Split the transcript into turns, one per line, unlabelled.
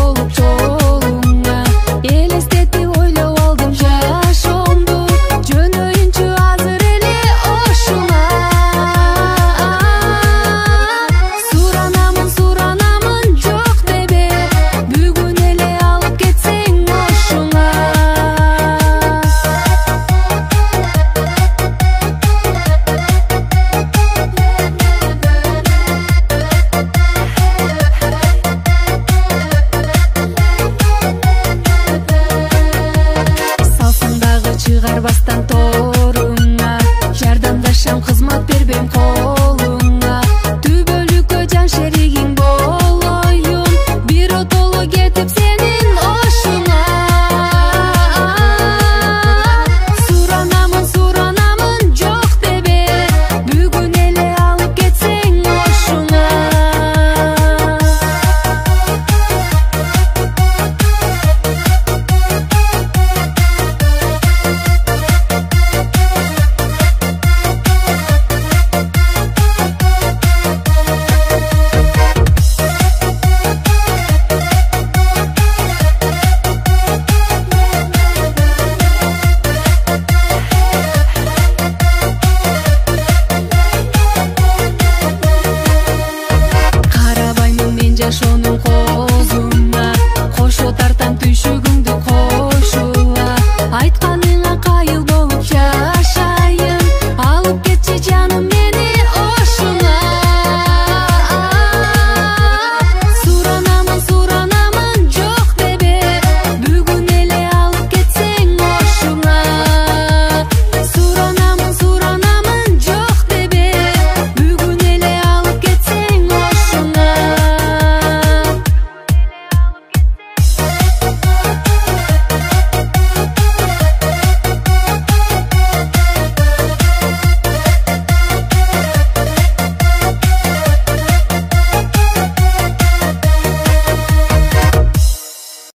болуп жолуңа. Элестетип ойлоп алдым жашоомду, жөнөйүнчү азыр эле ошуңа. Суранамын жок дебе, бүгүн эле алып кетсең ошуңа. Салсаң дагы чыгарбастан торуңа, жардамдашам, кызмат бербейм колуңа. Түбөлүккө жан шеригиң болоюн, биротоло кетип сени